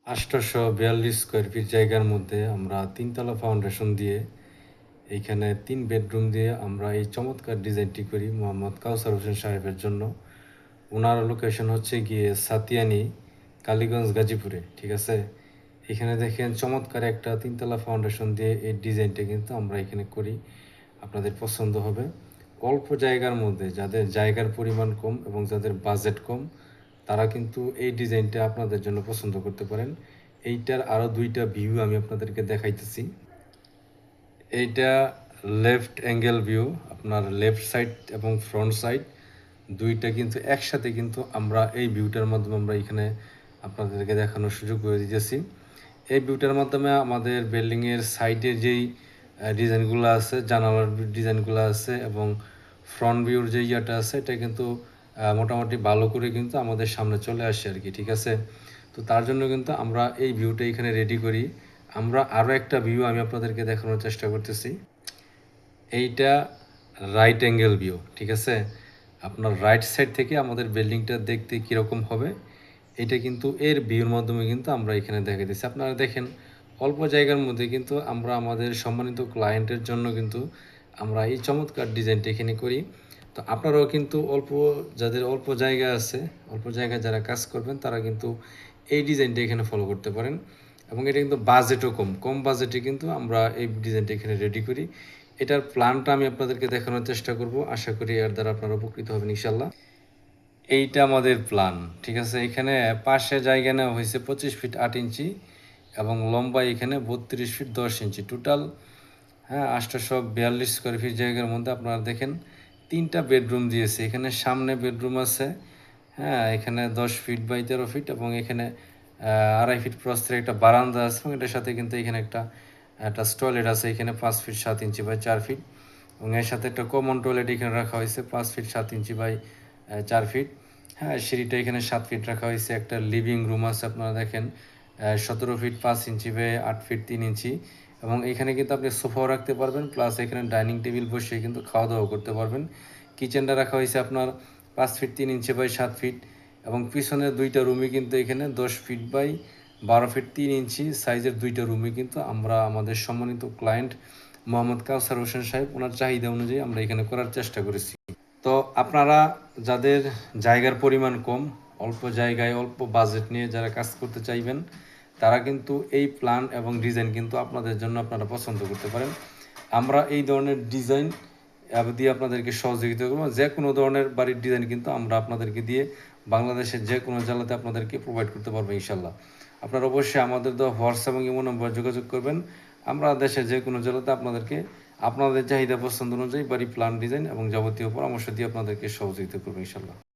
842 square feet জায়গার মধ্যে আমরা 3 তলা ফাউন্ডেশন দিয়ে এইখানে 3 বেডরুম দিয়ে আমরা এই চমৎকার ডিজাইনটি করি মোহাম্মদ কাউসার হোসেন সাহেবের জন্য। ওনার লোকেশন হচ্ছে গিয়ে সাতিয়ানি, কালীগঞ্জ, গাজীপুরে। ঠিক আছে, এখানে দেখেন চমৎকার একটা 3 তলা ফাউন্ডেশন দিয়ে এই ডিজাইনটা কিন্তু আমরা এখানে করি। আপনাদের পছন্দ হবে। অল্প জায়গার মধ্যে যাদের জায়গার পরিমাণ কম এবং যাদের বাজেট কম, তারা কিন্তু এই ডিজাইনটা আপনাদের জন্য পছন্দ করতে পারেন। এইটার আরও দুইটা ভিউ আমি আপনাদেরকে দেখাইতেছি। এইটা লেফট অ্যাঙ্গেল ভিউ, আপনার লেফট সাইড এবং ফ্রন্ট সাইড দুইটা কিন্তু একসাথে কিন্তু আমরা এই ভিউটার মাধ্যমে আমরা এখানে আপনাদেরকে দেখানোর সুযোগ করে দিতেছি। এই ভিউটার মাধ্যমে আমাদের বিল্ডিংয়ের সাইডের যেই ডিজাইনগুলো আছে, জানালার ডিজাইনগুলো আছে এবং ফ্রন্ট ভিউর যে ইয়েটা আছে, এটা কিন্তু মোটামুটি ভালো করে কিন্তু আমাদের সামনে চলে আসে আর কি। ঠিক আছে, তো তার জন্য কিন্তু আমরা এই ভিউটা এখানে রেডি করি। আমরা আরও একটা ভিউ আমি আপনাদেরকে দেখানোর চেষ্টা করতেছি। এইটা রাইট অ্যাঙ্গেল ভিউ। ঠিক আছে, আপনার রাইট সাইড থেকে আমাদের বিল্ডিংটা দেখতে কীরকম হবে, এটা কিন্তু এর ভিউর মাধ্যমে কিন্তু আমরা এখানে দেখে দিচ্ছি। আপনারা দেখেন, অল্প জায়গার মধ্যে কিন্তু আমরা আমাদের সম্মানিত ক্লায়েন্টের জন্য কিন্তু আমরা এই চমৎকার ডিজাইনটা এখানে করি। তো আপনারাও কিন্তু যাদের অল্প জায়গা আছে, অল্প জায়গায় যারা কাজ করবেন, তারা কিন্তু এই ডিজাইনটা এখানে ফলো করতে পারেন। এবং এটা কিন্তু বাজেটও কম বাজেটে কিন্তু আমরা এই ডিজাইনটা এখানে রেডি করি। এটার প্ল্যানটা আমি আপনাদেরকে দেখানোর চেষ্টা করব। আশা করি এর দ্বারা আপনারা উপকৃত হবেন ইনশাল্লাহ। এইটা আমাদের প্ল্যান। ঠিক আছে, এখানে পাশে জায়গা নেওয়া হয়েছে 25 ফিট 8 ইঞ্চি এবং লম্বা এখানে 32 ফিট 10 ইঞ্চি, টোটাল 842 স্কোয়ার ফিট জায়গার মধ্যে আপনারা দেখেন 3টা বেডরুম দিয়েছে। এখানে সামনে বেডরুম আছে, এখানে 10 ফিট বাই 13 ফিট এবং এখানে 2.5 ফিট প্রস্থের একটা বারান্দা আছে এবং এটার সাথে কিন্তু এখানে একটা টয়লেট আছে, এখানে 5 ফিট 7 ইঞ্চি বাই 4 ফিট এবং এর সাথে একটা কমন টয়লেট এখানে রাখা হয়েছে 5 ফিট 7 ইঞ্চি বাই 4 ফিট। সিঁড়িটা এখানে 7 ফিট রাখা হয়েছে। একটা লিভিং রুম আছে, আপনারা দেখেন 17 ফিট 5 ইঞ্চি বাই 8 ফিট 3 ইঞ্চি এবং এখানে কিন্তু আপনি সোফাও রাখতে পারবেন, প্লাস এখানে ডাইনিং টেবিল বসে কিন্তু খাওয়া দাওয়া করতে পারবেন। কিচেনটা রাখা হয়েছে আপনার 5 ফিট 3 ইঞ্চি বাই 7 ফিট এবং পিছনের দুইটা রুমই কিন্তু এখানে 10 ফিট বাই 12 ফিট 3 ইঞ্চি সাইজের দুইটা রুমই কিন্তু আমরা আমাদের সম্মানিত ক্লায়েন্ট মোহাম্মদ কাউসার হোসেন সাহেব, ওনার চাহিদা অনুযায়ী আমরা এখানে করার চেষ্টা করেছি। তো আপনারা যাদের জায়গার পরিমাণ কম, অল্প জায়গায় অল্প বাজেট নিয়ে যারা কাজ করতে চাইবেন, তারা কিন্তু এই প্ল্যান এবং ডিজাইন কিন্তু আপনাদের জন্য আপনারা পছন্দ করতে পারেন। আমরা এই ধরনের ডিজাইন দিয়ে আপনাদেরকে সহযোগিতা করবো। যে কোনো ধরনের বাড়ির ডিজাইন কিন্তু আমরা আপনাদেরকে দিয়ে বাংলাদেশের যে কোনো জেলাতে আপনাদেরকে প্রোভাইড করতে পারবো ইনশাল্লাহ। আপনারা অবশ্যই আমাদের দেওয়া হোয়াটসঅ্যাপ এবং ইমো নম্বর যোগাযোগ করবেন। আমরা দেশের যে কোনো জেলাতে আপনাদেরকে আপনাদের চাহিদা পছন্দ অনুযায়ী বাড়ি প্ল্যান, ডিজাইন এবং যাবতীয় পরামর্শ দিয়ে আপনাদেরকে সহযোগিতা করবো ইনশাল্লাহ।